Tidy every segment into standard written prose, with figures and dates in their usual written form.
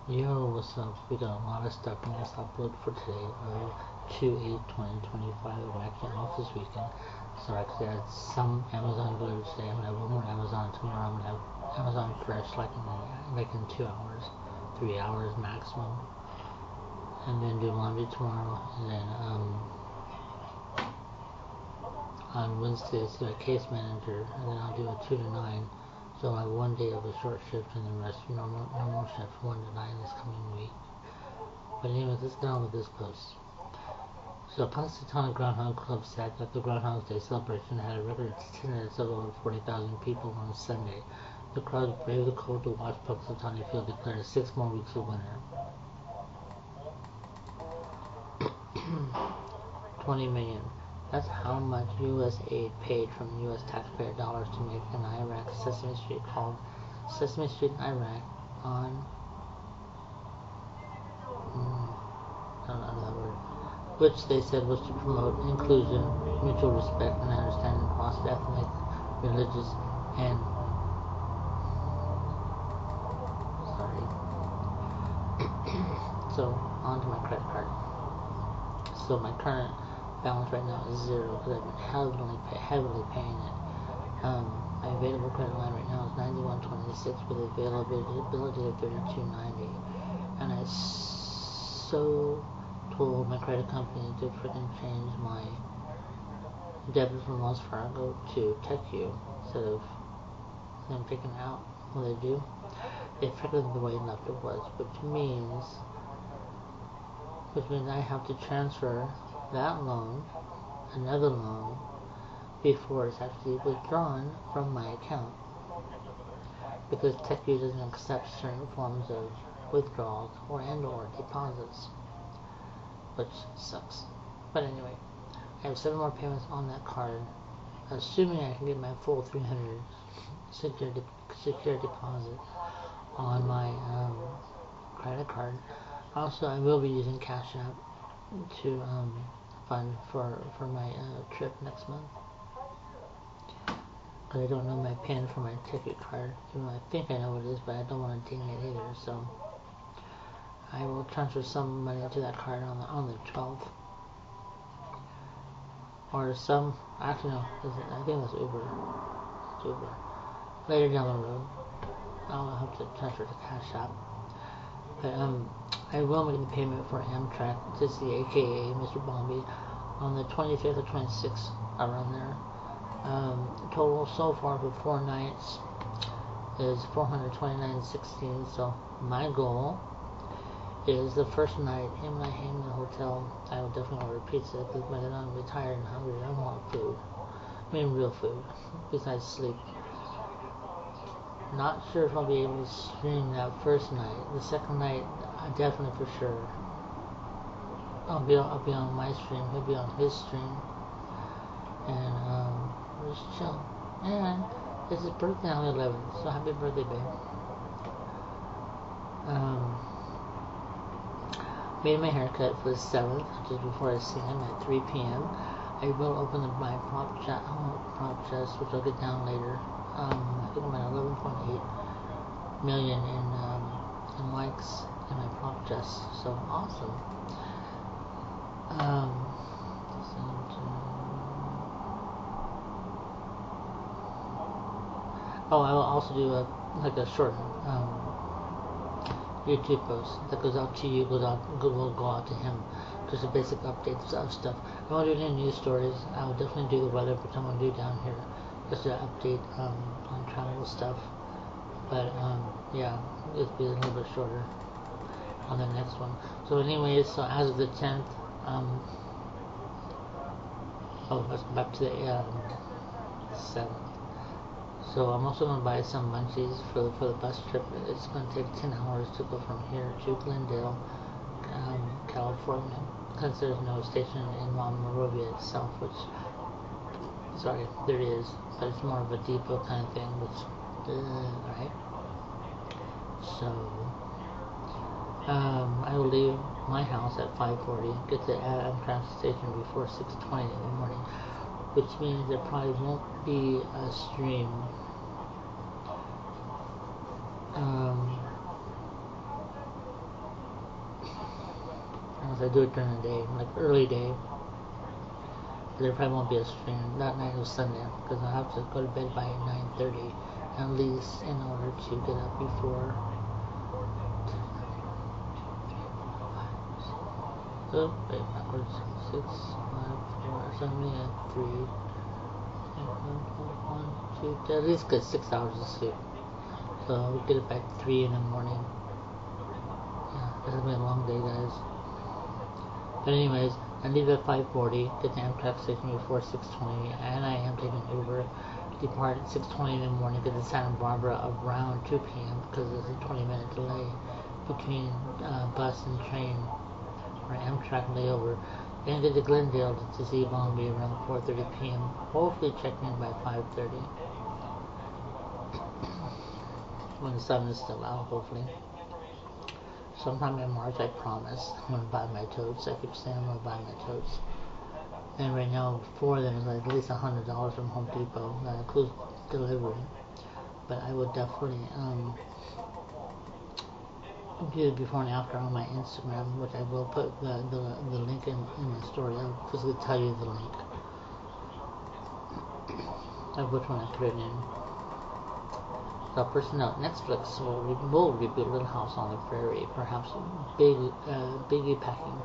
Yo, what's up? We got a lot of stuff in this upload for today. 2/8/2025. I'm actually off this weekend. So actually I had some Amazon delivered today. I'm gonna have one more Amazon tomorrow. I'm gonna have Amazon Fresh like in 2 hours, 3 hours maximum. And then do laundry tomorrow. And then on Wednesday I see my case manager, and then I'll do a 2 to 9. So I'll have one day of a short shift and the rest normal shift 1 to 9 this coming week. But anyways, let's get on with this post. So Punxsutawney Groundhog Club said that the Groundhog Day celebration had a record attendance of over 40,000 people on Sunday. The crowd braved the cold to watch Punxsutawney Phil declare 6 more weeks of winter. 20 million. That's how much U.S. aid paid from U.S. taxpayer dollars to make an Iraq Sesame Street called Sesame Street in Iraq on I don't know that word, which they said was to promote inclusion, mutual respect, and understanding across ethnic, religious, and so on to my credit card. So my current balance right now is 0 because I've been heavily paying it. My available credit line right now is 9126 with availability of 3290, and I so told my credit company to freaking change my debit from Wells Fargo to TechU instead of them taking it out when they do. They freaking the way left it was, which means I have to transfer that loan, another loan, before it's actually withdrawn from my account, because TechU doesn't accept certain forms of withdrawals or deposits, which sucks. But anyway, I have 7 more payments on that card, assuming I can get my full 300 secure deposit on my credit card. Also, I will be using Cash App to fund for my trip next month, because I don't know my PIN for my ticket card. Even though I think I know what it is, but I don't want to ding it either. So I will transfer some money to that card on the 12th, or some. Actually, no. I think that's Uber. It's Uber. Later down the road, I'll have to transfer to Cash App. But I will make the payment for Amtrak to see AKA Mr. Bombi on the 25th or 26th, around there. Total so far for 4 nights is $429.16. So my goal is the first night in my Hangman Hotel, I will definitely order pizza, because by then I'm retired and hungry. I want food. I mean real food, besides sleep. Not sure if I'll be able to stream that first night. The second night, I definitely for sure. I'll be on my stream. He'll be on his stream, and we'll just chill. And it's his birthday on the 11th, so happy birthday, babe. Made my haircut for the 7th, just before I see him at 3 p.m. I will open my prop chest, which I'll get down later. I think I'm at 11.8 million in likes in my prop chest, so awesome. I will also do a short YouTube post that goes out to you, will go out to him, just a basic updates of stuff. I won't do any news stories. I will definitely do the weather, which I'm going to do down here, just to update on travel stuff. But yeah, it'll be a little bit shorter on the next one. So anyways, so as of the 10th, let's go back to the 7th. So I'm also going to buy some munchies for the bus trip. It's going to take 10 hours to go from here to Glendale, California, because there's no station in Monrovia itself, there is, but it's more of a depot kind of thing, right? So I will leave my house at 5:40, get to Amtrak station before 6:20 in the morning, which means there probably won't be a stream unless I do it during the day, like early day. There probably won't be a stream that night of Sunday because I have to go to bed by 9:30 at least in order to get up before. Oh, wait, backwards. 6, 5, 4, 7, 8, 3, 1, 2, at least get 6 hours of sleep. So I'll get it back 3 in the morning. Yeah, this has been a long day, guys. But anyways, I leave at 5:40, get to Amtrak station before 6:20, and I am taking Uber. Depart at 6:20 in the morning, get to Santa Barbara around 2 p.m. because there's a 20-minute delay between bus and train or Amtrak layover. Then get to Glendale to see Long Beach around 4:30 p.m. Hopefully checking in by 5:30 when the sun is still out. Hopefully. Sometime in March, I promise, I'm going to buy my totes. I keep saying I'm going to buy my totes. And right now, 4 of them is like at least $100 from Home Depot. That includes delivery. But I will definitely do the before and after on my Instagram, which I will put the link in my story. I'll physically tell you the link of which one I put it in. So first note, Netflix will reboot Little House on the Prairie, perhaps biggie packing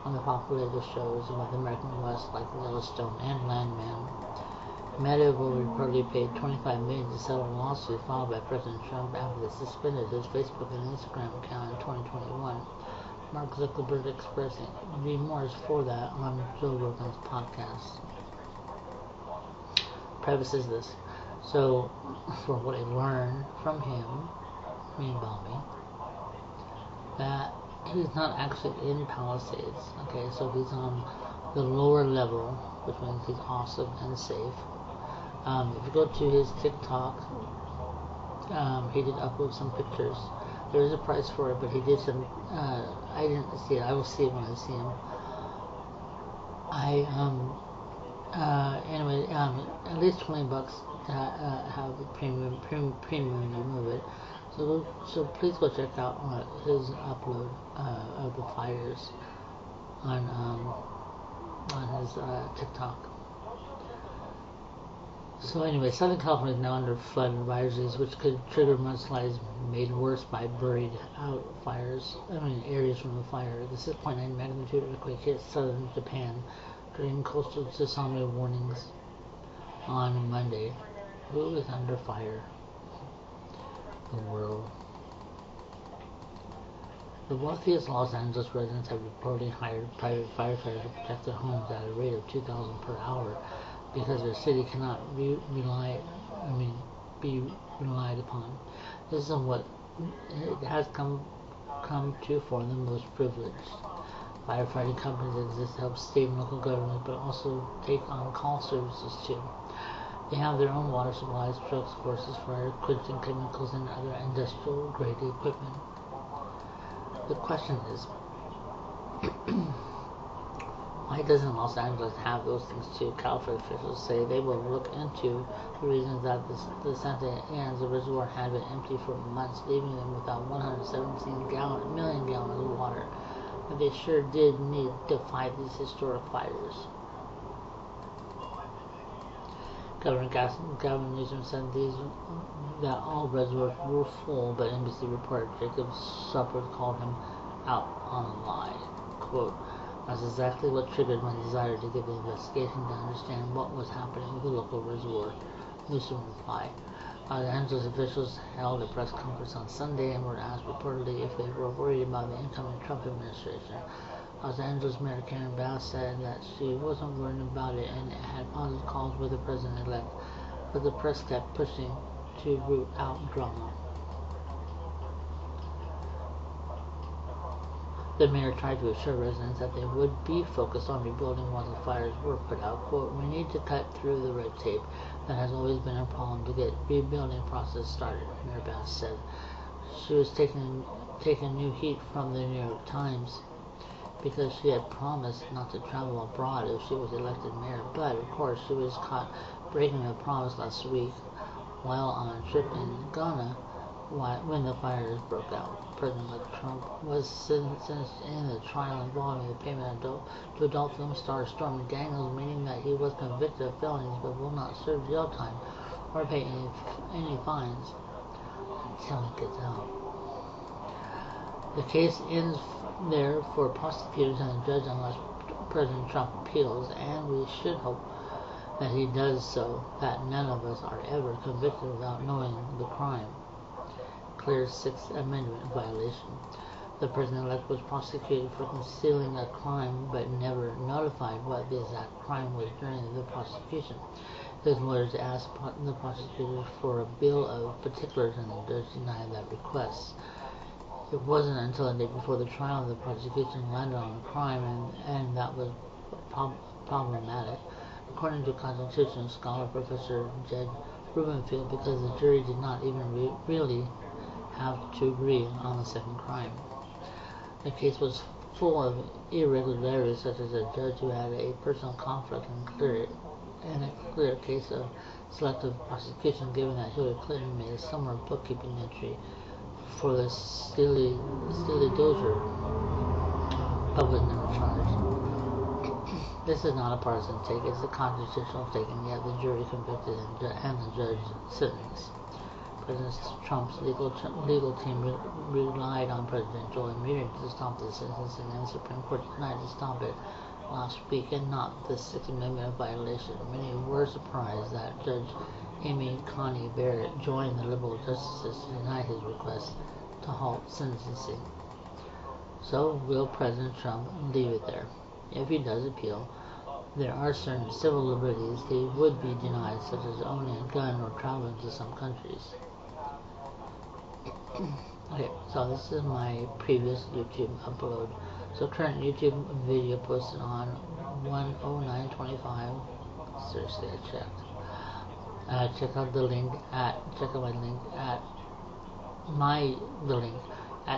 on the popular shows about the American West like Yellowstone and Landman. Meta will reportedly pay $25 million to settle a lawsuit filed by President Trump after they suspended his Facebook and Instagram account in 2021. Mark Zuckerberg expressing remorse for that on Joe Rogan's podcast. Prefaces this. So, for what I learned from him, me and Bobby, that he's not actually in Palisades. Okay, so he's on the lower level, which means he's awesome and safe. If you go to his TikTok, he did upload some pictures. There is a price for it, but he did some. I didn't see it. I will see it when I see him. Anyway, at least $20 to have the premium. You move it. So please go check out his upload of the fires on his TikTok. So anyway, Southern California is now under flood advisories, which could trigger mudslides made worse by buried out areas from the fire. The 6.9 magnitude earthquake hit southern Japan, triggering coastal tsunami warnings on Monday. Who is under fire? The world. The wealthiest Los Angeles residents have reportedly hired private firefighters to protect their homes at a rate of $2,000 per hour because their city cannot be relied upon. This is what it has come to for the most privileged. Firefighting companies exist to help state and local governments, but also take on call services too. They have their own water supplies, trucks, horses, fire quenching chemicals, and other industrial-grade equipment. The question is, why doesn't Los Angeles have those things too? California officials say they will look into the reasons that the Santa Ynez Reservoir had been empty for months, leaving them without 117 million gallons of water. But they sure did need to fight these historic fires. Governor Gavin Newsom said that all reservoirs were full, but NBC reporter Jacob Shepard called him out on a lie. Quote, "That's exactly what triggered my desire to get the investigation to understand what was happening with the local reservoir," Newsom replied. Los Angeles officials held a press conference on Sunday and were asked reportedly if they were worried about the incoming Trump administration. Los Angeles Mayor Karen Bass said that she wasn't worried about it and had positive calls with the president-elect, but the press kept pushing to root out drama. The mayor tried to assure residents that they would be focused on rebuilding once the fires were put out. Quote, "We need to cut through the red tape that has always been a problem to get rebuilding process started," Mayor Bass said. She was taking new heat from the New York Times because she had promised not to travel abroad if she was elected mayor. But, of course, she was caught breaking her promise last week while on a trip in Ghana when the fires broke out. President Trump was sentenced in the trial involving the payment to adult film star Stormy Daniels, meaning that he was convicted of felonies but will not serve jail time or pay any fines until he gets out. The case ends there for prosecutors and the judge unless President Trump appeals, and we should hope that he does so, that none of us are ever convicted without knowing the crime. Clear Sixth Amendment violation. The president-elect was prosecuted for concealing a crime but never notified what the exact crime was during the prosecution. His lawyers asked the prosecutor for a bill of particulars and the judge denied that request. It wasn't until a day before the trial the prosecution landed on the crime, and that was problematic, according to constitutional scholar Professor Jed Rubenfeld, because the jury did not even really have to agree on the second crime. The case was full of irregularities, such as a judge who had a personal conflict and a clear case of selective prosecution, given that Hillary Clinton made a similar bookkeeping entry for the Steely Dozier public never charged. This is not a partisan take, it's a constitutional take, and yet the jury convicted and the judge sentenced. President Trump's legal team relied on presidential immunity to stop the sentencing, and the Supreme Court denied to stop it last week, and not the Sixth Amendment violation. Many were surprised that Judge Amy Coney Barrett joined the liberal justices to deny his request to halt sentencing. So, will President Trump leave it there? If he does appeal, there are certain civil liberties he would be denied, such as owning a gun or traveling to some countries. Okay, so this is my previous YouTube upload. So current YouTube video posted on 10925. Seriously, I checked. Check out my link at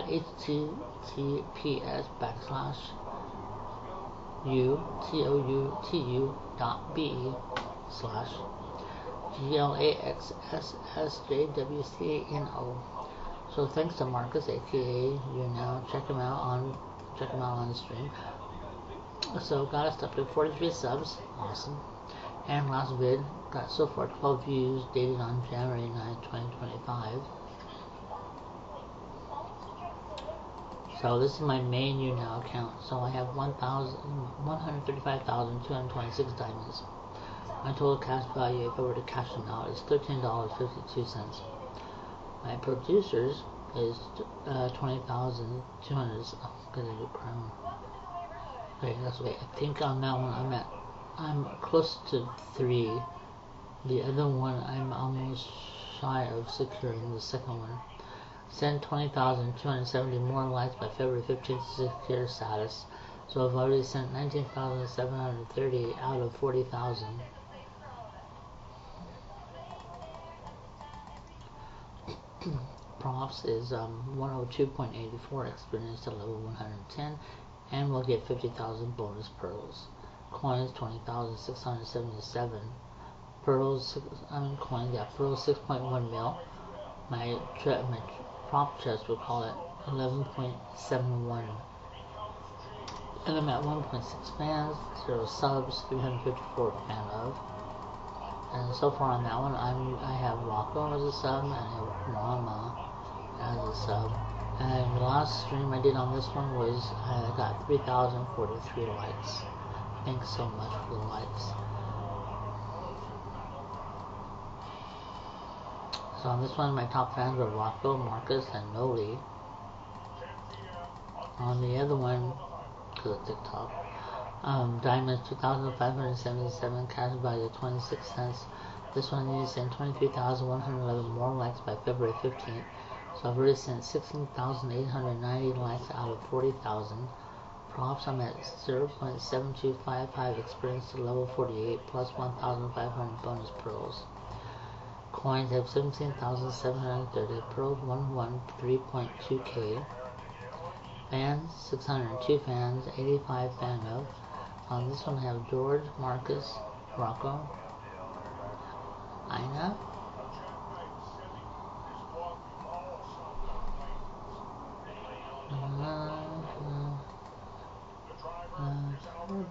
https://YouTubeE/GLAXSSJWCANO. So thanks to Marcus, aka YouNow. Check him out on the stream. So got us up to 43 subs, awesome. And last vid got so far 12 views, dated on January 9, 2025. So this is my main YouNow account. So I have 135,226 diamonds. My total cash value, if I were to cash them out, is $13.52. My producers is 20,200. Gonna do crown. Okay, that's okay. I think on that one I'm close to 3. The other one I'm almost shy of securing the second one. Send 20,270 more likes by February 15th to secure status. So I've already sent 19,730 out of 40,000. Props is 102.84, experience to level 110, and we'll get 50,000 bonus pearls. Coins 20,677. Pearls, coins, yeah, pearls 6.1 mil. My prop chest, we'll call it 11.71. And I'm at 1.6 fans, 0 subs, 354 fan of. And so far on that one, I have Rocco as a sub, and I have Mama as a sub. And the last stream I did on this one was I got 3,043 likes. Thanks so much for the likes. So on this one, my top fans are Rocco, Marcus, and Noli. On the other one, because of TikTok, Diamonds 2,577, cash value 26 cents. This one needs to send 23,111 more likes by February 15th. So I've already sent 16,890 likes out of 40,000. Props, I'm at 0.7255, experience to level 48, plus 1,500 bonus pearls. Coins have 17,730, pearls 113.2k. Fans, 602 fans, 85 fan of. On this one I have George, Marcus, Rocco, Ina,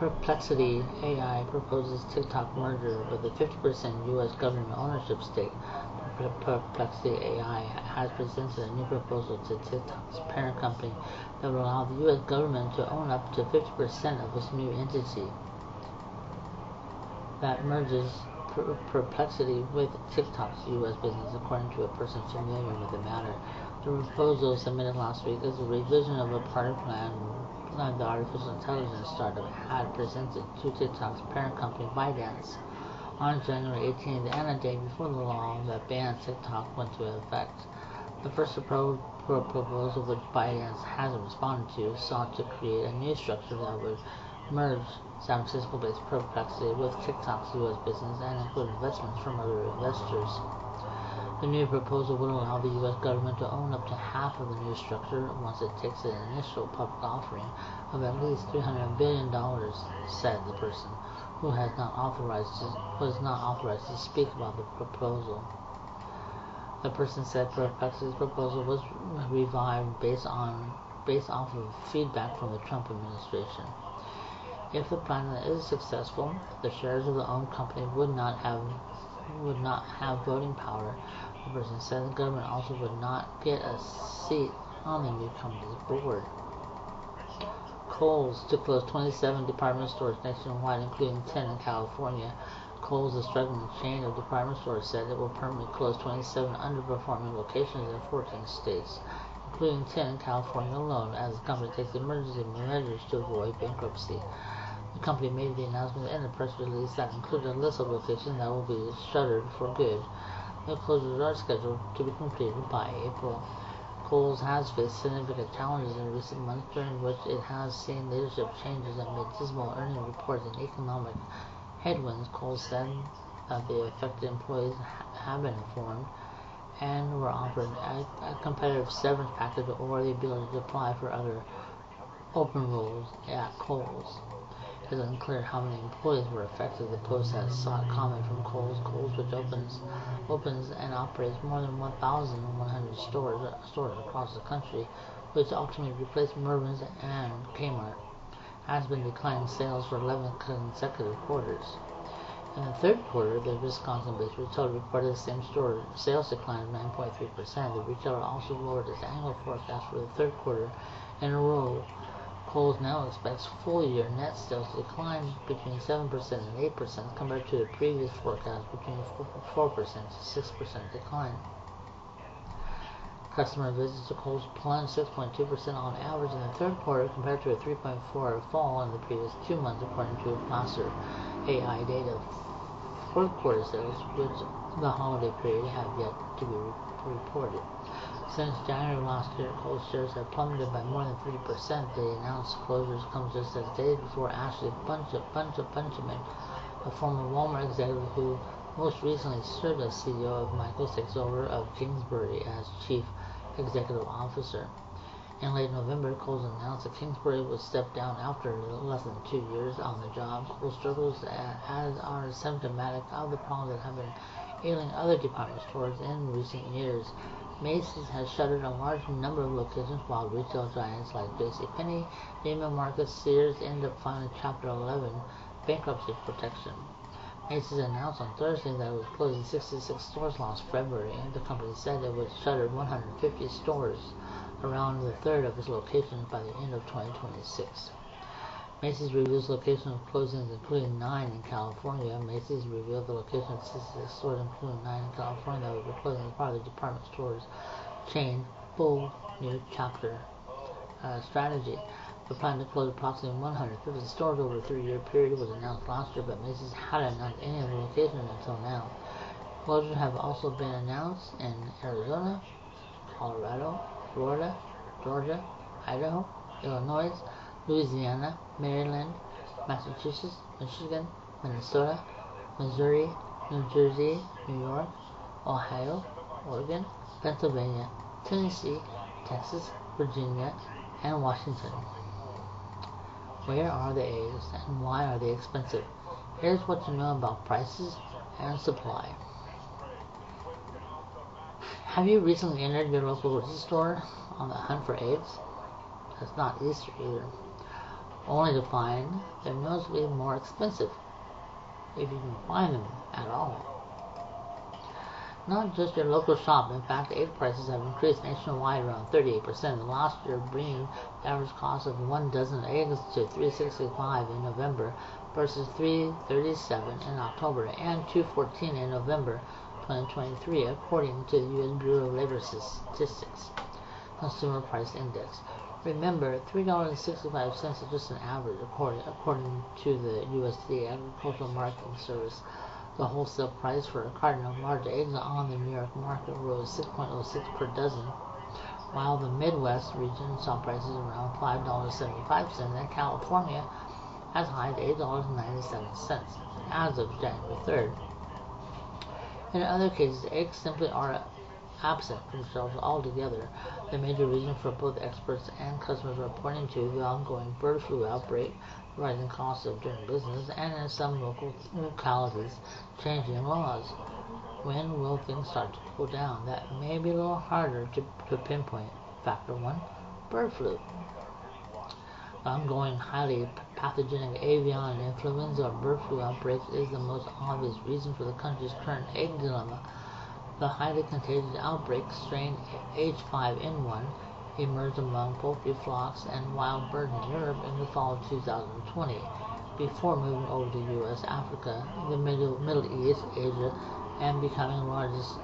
Perplexity AI proposes TikTok merger with a 50% U.S. government ownership stake. Perplexity AI has presented a new proposal to TikTok's parent company that will allow the U.S. government to own up to 50% of its new entity that merges Perplexity with TikTok's U.S. business, according to a person familiar with the matter. The proposal submitted last week is a revision of a party plan the artificial intelligence startup had presented to TikTok's parent company ByteDance on January 18th and a day before the law that bans TikTok went into effect. The first proposal, which ByteDance hasn't responded to, sought to create a new structure that would merge San Francisco-based Perplexity with TikTok's U.S. business and include investments from other investors. The new proposal would allow the U.S. government to own up to half of the new structure once it takes an initial public offering of at least $300 billion, said the person, who was not authorized to speak about the proposal. The person said Perplexity's proposal was revived based off of feedback from the Trump administration. If the plan is successful, the shares of the owned company would not have voting power. The person said the government also would not get a seat on the new company's board. Kohl's to close 27 department stores nationwide, including 10 in California. Kohl's, a struggling chain of department stores, said it will permanently close 27 underperforming locations in 14 states, including 10 in California alone, as the company takes emergency measures to avoid bankruptcy. The company made the announcement in a press release that included a list of locations that will be shuttered for good. The closures are scheduled to be completed by April. Kohl's has faced significant challenges in recent months, during which it has seen leadership changes amid dismal earnings reports and economic headwinds. Kohl's said that the affected employees have been informed and were offered a competitive severance package or the ability to apply for other open roles at Kohl's. It is unclear how many employees were affected. The Post has sought comment from Kohl's, which opens and operates more than 1,100 stores across the country, which ultimately replaced Mervyn's and Kmart, has been declining sales for 11 consecutive quarters. In the third quarter, the Wisconsin-based retailer reported the same-store sales decline of 9.3%. The retailer also lowered its annual forecast for the third quarter in a row. Kohl's now expects full-year net sales to decline between 7% and 8% compared to the previous forecast between 4% to 6% decline. Customer visits to Kohl's plunged 6.2% on average in the third quarter compared to a 3.4% fall in the previous 2 months, according to Placer AI data. Fourth quarter sales, which the holiday period have yet to be reported. Since January last year, Kohl's shares have plummeted by more than 30%. The announced closures come just as days before Ashley Benjamin, a former Walmart executive who most recently served as CEO of Michaels, takes over of Kingsbury as Chief Executive Officer. In late November, Kohl's announced that Kingsbury would step down after less than 2 years on the job. Kohl's struggles are symptomatic of the problems that have been ailing other department stores in recent years. Macy's has shuttered a large number of locations, while retail giants like JCPenney, Neiman Marcus, Sears end up filing Chapter 11 bankruptcy protection. Macy's announced on Thursday that it was closing 66 stores last February, and the company said it would shutter 150 stores, around a third of its locations, by the end of 2026. Macy's reveals location of closings, including 9 in California. Macy's revealed the location of 66 stores, including 9 in California, that would be closing as part of the department stores chain full new chapter strategy. The plan to close approximately 150 stores over a 3-year period was announced last year, but Macy's hadn't announced any of the locations until now. Closures have also been announced in Arizona, Colorado, Florida, Georgia, Idaho, Illinois, Louisiana, Maryland, Massachusetts, Michigan, Minnesota, Missouri, New Jersey, New York, Ohio, Oregon, Pennsylvania, Tennessee, Texas, Virginia, and Washington. Where are the eggs and why are they expensive? Here's what you know about prices and supply. Have you recently entered your local grocery store on the hunt for eggs? It's not Easter either. only to find they're noticeably more expensive, if you can find them at all. Not just your local shop. In fact, egg prices have increased nationwide around 38% in the last year, bringing the average cost of 1 dozen eggs to $3.65 in November versus $3.37 in October and $2.14 in November 2023, according to the U.S. Bureau of Labor Statistics Consumer Price Index. Remember, $3.65 is just an average, according to the USDA Agricultural Marketing Service. The wholesale price for a carton of large eggs on the New York market rose 6.06 per dozen, while the Midwest region saw prices around $5.75 and California as high as $8.97 as of January 3rd. In other cases, eggs simply are absent from shelves altogether. The major reason for both experts and customers are pointing to the ongoing bird flu outbreak, rising costs of doing business, and in some localities, changing laws. When will things start to cool down? That may be a little harder to pinpoint. Factor 1, bird flu. The ongoing highly pathogenic avian influenza or bird flu outbreaks is the most obvious reason for the country's current egg dilemma. The highly contagious outbreak, strain H5N1, emerged among poultry flocks and wild birds in Europe in the fall of 2020, before moving over to U.S., Africa, the Middle East, Asia, and becoming the largest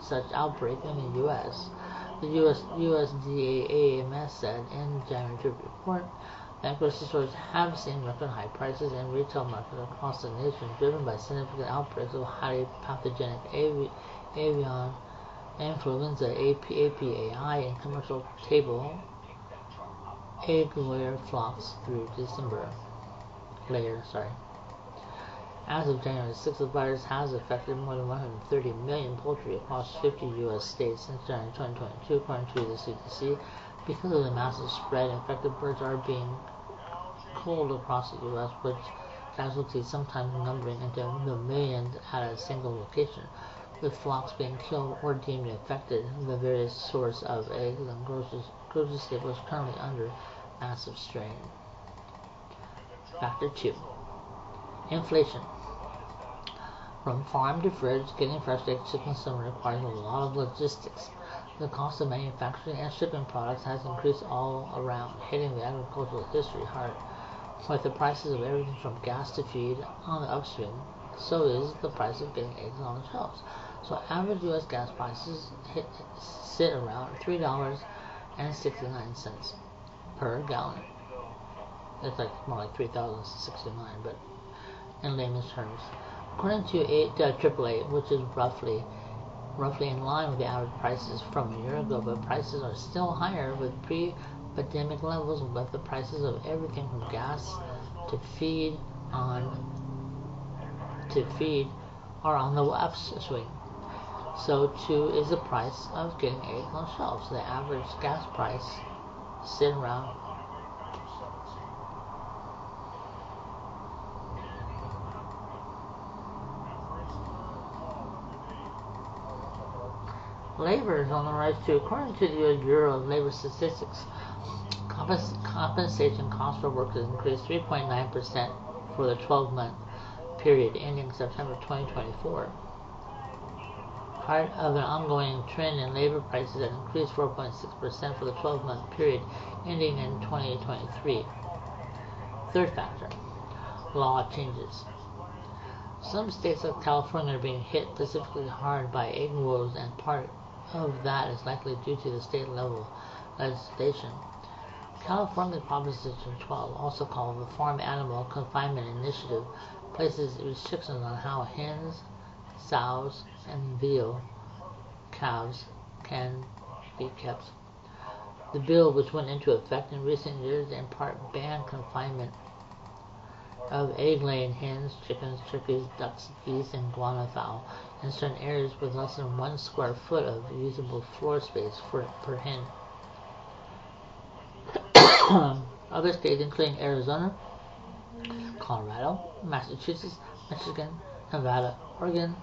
such outbreak in the U.S. The USDA-AMS said in January report that grocery stores have seen record high prices in retail markets across the nation, driven by significant outbreaks of highly pathogenic avian influenza APAI in commercial table egg layer flocks through December. As of January 6th, the virus has affected more than 130 million poultry across 50 U.S. states since January 2022, according to the CDC. Because of the massive spread, infected birds are being culled across the U.S., with casualties sometimes numbering into the millions at a single location, with flocks being killed or deemed infected. The various source of eggs and grocery staples currently under massive strain. Factor 2. Inflation. From farm to fridge, getting fresh eggs to consumer requires a lot of logistics. The cost of manufacturing and shipping products has increased all around, hitting the agricultural industry hard. With the prices of everything from gas to feed on the upswing, so is the price of getting eggs on the shelves. So average U.S. gas prices sit around $3.69 per gallon. It's more like $3.69, but in layman's terms. According to AAA, which is roughly in line with the average prices from a year ago, but prices are still higher with pre-pandemic levels, with the prices of everything from gas to feed are on the upswing. So too is the price of getting eggs on shelves. The average gas price sit around labor is on the rise too. According to the U.S. Bureau of Labor Statistics, compensation costs for workers increased 3.9% for the 12-month period ending September 2024. Part of an ongoing trend in labor prices that increased 4.6% for the 12-month period ending in 2023. Third factor, law changes. Some states like California are being hit specifically hard by egg woes, and part of that is likely due to the state level legislation. California Proposition 12, also called the Farm Animal Confinement Initiative, places restrictions on how hens, sows, and veal calves can be kept. The bill, which went into effect in recent years, in part banned confinement of egg-laying hens, chickens, turkeys, ducks, geese, and guana fowl in certain areas with less than 1 square foot of usable floor space per hen. Other states, including Arizona, Colorado, Massachusetts, Michigan, Nevada, Oregon,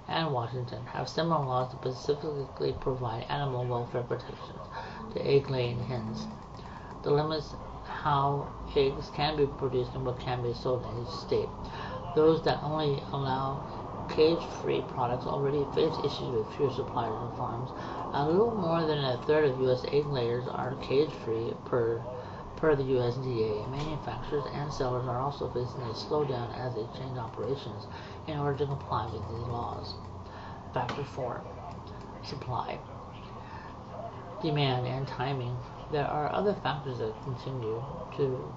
and Washington, have similar laws that specifically provide animal welfare protections to egg-laying hens. The limits how eggs can be produced and what can be sold in each state. Those that only allow cage-free products already face issues with fewer suppliers and farms. A little more than a third of U.S. egg layers are cage-free per the USDA. Manufacturers and sellers are also facing a slowdown as they change operations in order to comply with these laws. Factor 4. Supply, demand, and timing. There are other factors that continue to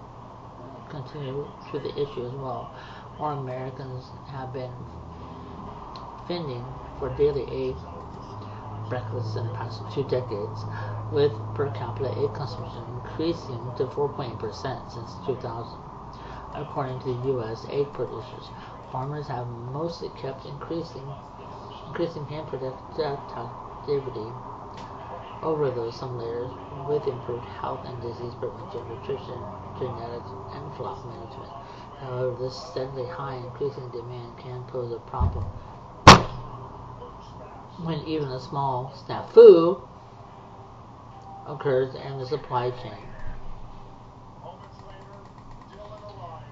the issue as well. More Americans have been fending for daily egg breakfasts in the past 2 decades, with per capita egg consumption increasing to 4.8% since 2000. According to the U.S. egg producers, farmers have mostly kept increasing hen productivity over those some layers with improved health and disease prevention, nutrition, genetics, and flock management. However, this steadily high increasing demand can pose a problem when even a small snafu occurs in the supply chain.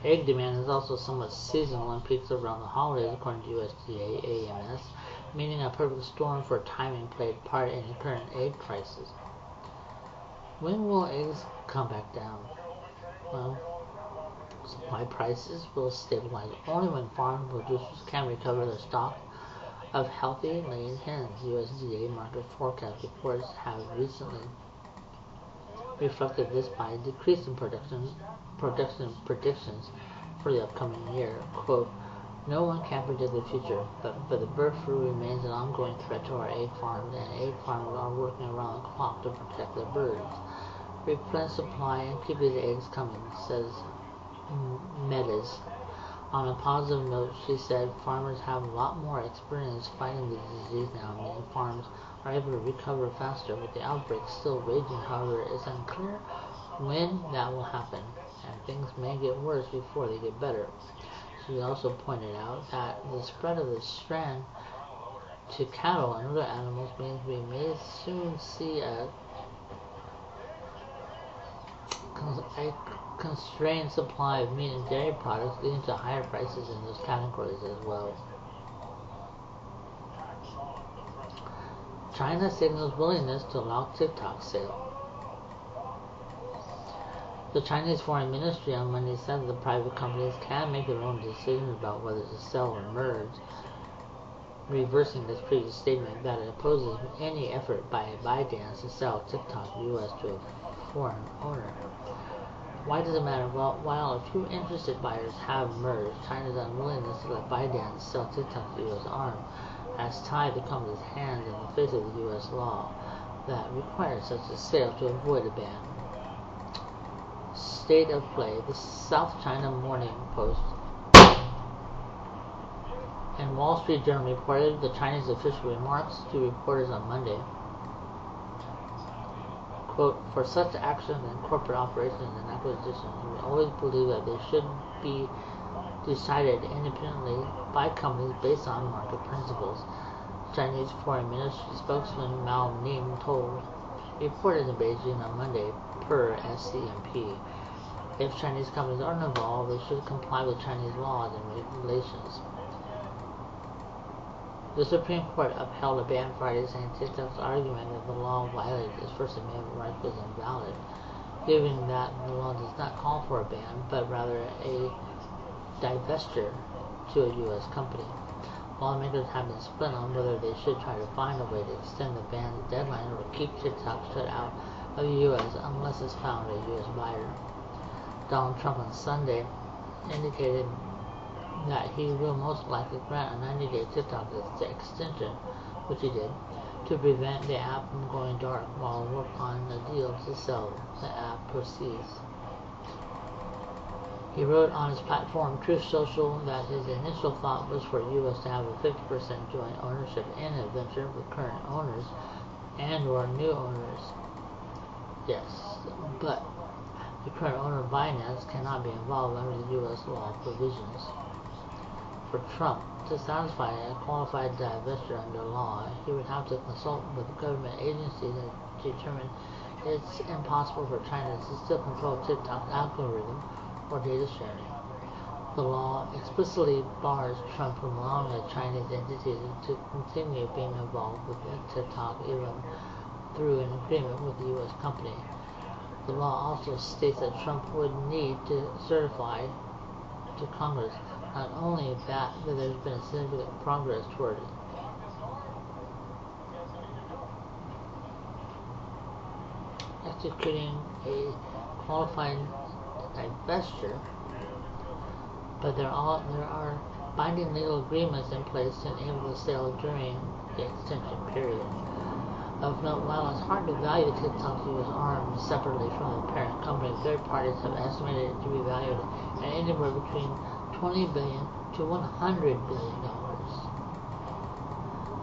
Egg demand is also somewhat seasonal and peaks around the holidays, according to USDA AMS, meaning a perfect storm for timing played part in the current egg prices. When will eggs come back down? Well, supply prices will stabilize only when farm producers can recover their stock of healthy laying hens. USDA market forecast reports have recently reflected this by decreasing production predictions for the upcoming year. Quote, "No one can predict the future, but the bird flu remains an ongoing threat to our egg farms, and egg farmers are working around the clock to protect their birds. Replenish supply and keep these eggs coming," says Meadows. On a positive note, she said farmers have a lot more experience fighting the disease now, meaning farms are able to recover faster. With the outbreak still raging, however, it's unclear when that will happen, and things may get worse before they get better. She also pointed out that the spread of the strand to cattle and other animals means we may soon see a constrained supply of meat and dairy products, leading to higher prices in those categories as well. China signals willingness to allow TikTok sale. The Chinese Foreign Ministry on Monday said that the private companies can make their own decisions about whether to sell or merge, reversing its previous statement that it opposes any effort by ByteDance to sell TikTok US to a foreign owner. Why does it matter? Well, while a few interested buyers have merged, China's unwillingness to let ByteDance sell TikTok's US arm has tied the company's hands in the face of the US law that requires such a sale to avoid a ban. State of play. The South China Morning Post and Wall Street Journal reported the Chinese official remarks to reporters on Monday. Quote, "For such actions in corporate operations and acquisitions, we always believe that they should be decided independently by companies based on market principles," Chinese Foreign Ministry spokesman Mao Ning told reporters in Beijing on Monday, per SCMP. If Chinese companies aren't involved, they should comply with Chinese laws and regulations. The Supreme Court upheld a ban Friday, saying TikTok's argument that the law violated its First Amendment rights was invalid, given that the law does not call for a ban, but rather a divestiture to a U.S. company. Lawmakers have been split on whether they should try to find a way to extend the ban's deadline or keep TikTok shut out of the U.S. unless it's found a U.S. buyer. Donald Trump on Sunday indicated that he will most likely grant a 90-day TikTok extension, which he did, to prevent the app from going dark while work on a deal to sell the app proceeds. He wrote on his platform Truth Social that his initial thought was for U.S. to have a 50% joint ownership in a venture with current owners and or new owners. Yes, but the current owner of Binance cannot be involved under the U.S. law provisions. For Trump to satisfy a qualified divestiture under law, he would have to consult with government agencies and determine it's impossible for China to still control TikTok's algorithm or data sharing. The law explicitly bars Trump from allowing a Chinese entity to continue being involved with TikTok even through an agreement with a U.S. company. The law also states that Trump would need to certify to Congress not only that there's been significant progress toward executing a qualified divestiture, but there are binding legal agreements in place to enable the sale during the extension period. Of note, while it's hard to value TikTok's U.S. arm separately from the parent company, third parties have estimated it to be valued at anywhere between $20 billion to $100 billion.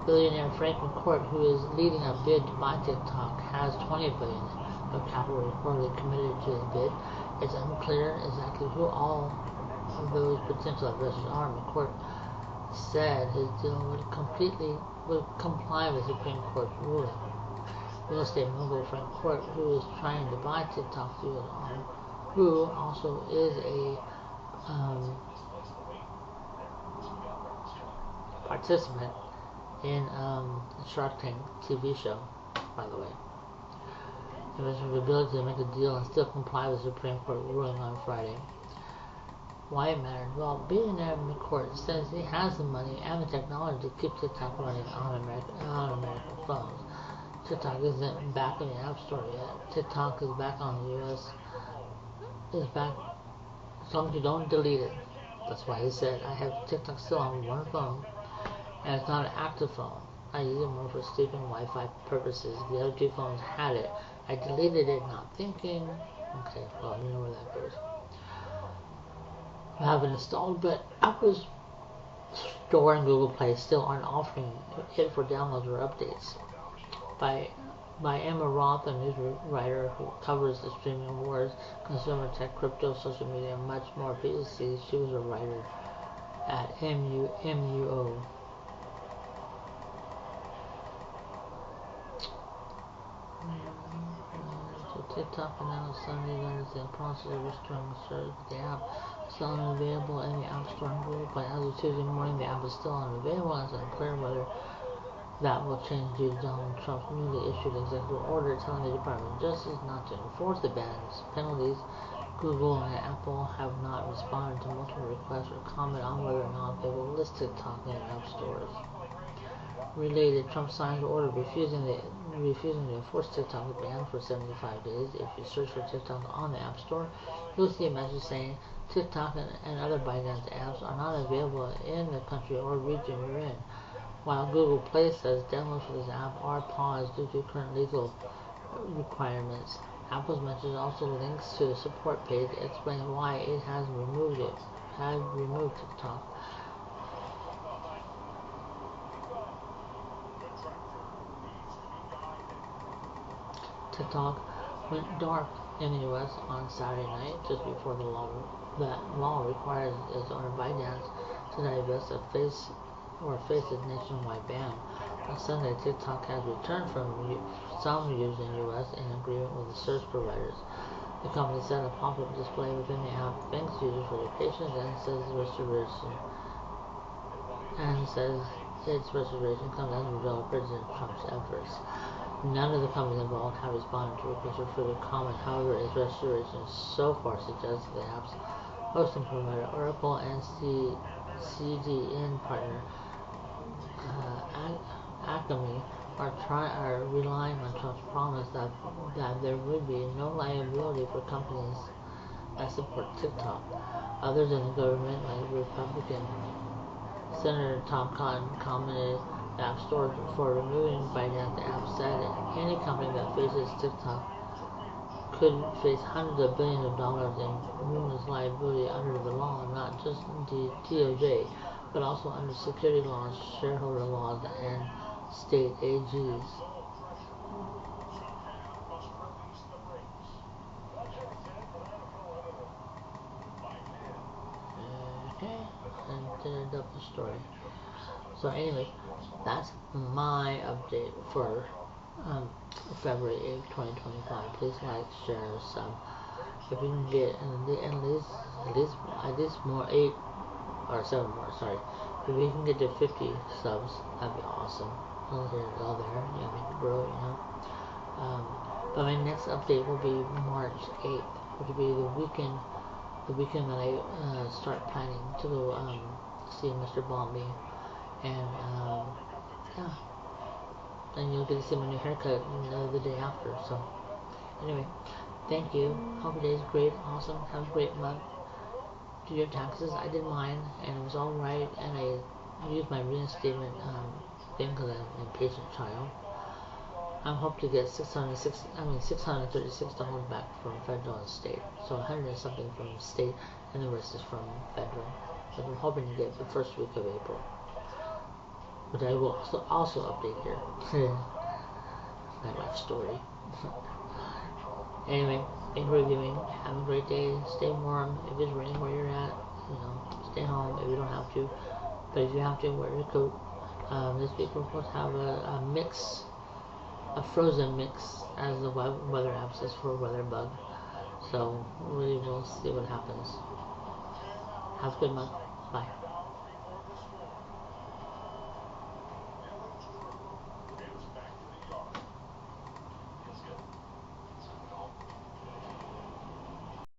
Billionaire Frank McCourt, who is leading a bid to buy TikTok, has $20 billion of capital reportedly committed to the bid. It's unclear exactly who all of those potential investors are. McCourt said his deal would comply with Supreme Court's ruling. Real estate mogul Frank McCourt, who is trying to buy TikTok's U.S. arm, who also is a participant in the Shark Tank TV show, by the way. Investors' ability to make a deal and still comply with the Supreme Court ruling on Friday. Why it mattered? Well, billionaire McCourt says he has the money and the technology to keep TikTok running on American phones. TikTok isn't back in the App Store yet. TikTok is back on the U.S. is back as long as you don't delete it. That's why he said, I have TikTok still on one phone, and it's not an active phone. I use it more for sleeping Wi-Fi purposes. The other two phones had it. I deleted it not thinking. Okay, well, you know where that goes. I have it installed, but Apple's Store and Google Play still aren't offering it for downloads or updates. By Emma Roth, a news writer who covers the streaming wars, consumer tech, crypto, social media, and much more. Previously, she was a writer at MUO. So TikTok announced Sunday that it's in the process of restoring the service. The app is still unavailable in the App Store and Google Play. As of Tuesday morning, the app is still unavailable, and it's unclear whether that will change due to Donald Trump's newly issued executive order telling the Department of Justice not to enforce the ban's penalties. Google and Apple have not responded to multiple requests for comment on whether or not they will list TikTok in app stores. Related, Trump signed the order refusing to enforce TikTok's ban for 75 days. If you search for TikTok on the App Store, you'll see a message saying TikTok and other ByteDance apps are not available in the country or region you're in. While Google Play says downloads for this app are paused due to current legal requirements, Apple's message also links to the support page explaining why it has removed TikTok. TikTok went dark in the U.S. on Saturday night, just before that law requires its owner ByteDance to divest face its nationwide ban. On Sunday, TikTok has returned from some use in the U.S. in agreement with the search providers. The company set a pop-up display within the app, thanks users for their patience, and says its restoration comes as a result of President Trump's efforts. None of the companies involved have responded to requests for further comment. However, its restoration so far suggests the app's hosting provider Oracle and CDN partner Acme are relying on Trump's promise that there would be no liability for companies that support TikTok. Others in the government, like Republican Senator Tom Cotton, commented the App Store for removing ByteDance app, said any company that faces TikTok could face hundreds of billions of dollars in ruinous liability under the law, not just the DOJ, but also under security laws, shareholder laws, and state AGs. Okay, and ended up the story. So anyways, that's my update for February 8th, 2025. Please like, share, sub. If you can get at least more 8 or 7 more, sorry. If we can get to 50 subs, that'd be awesome. All there, yeah, make it grow, you know. But my next update will be March 8th, which will be the weekend that I start planning to go see Mr. Bombi, and yeah, and you'll get to see my new haircut the day after. So anyway, thank you. Hope your day is great, awesome. Have a great month. Do your taxes. I did mine, and it was all right. And I used my reinstatement thing because I'm an impatient child. I hope to get $636 back from federal and state. So 100 and something from state, and the rest is from federal. So I'm hoping to get the first week of April, which I will also update here. My life story. Anyway, thank you for reviewing. Have a great day. Stay warm. If it's raining where you're at, stay home if you don't have to. But if you have to, wear your coat. This week we're supposed to have a mix, a frozen mix, as the weather app says, for weather bug. So we will see what happens. Have a good month. Bye.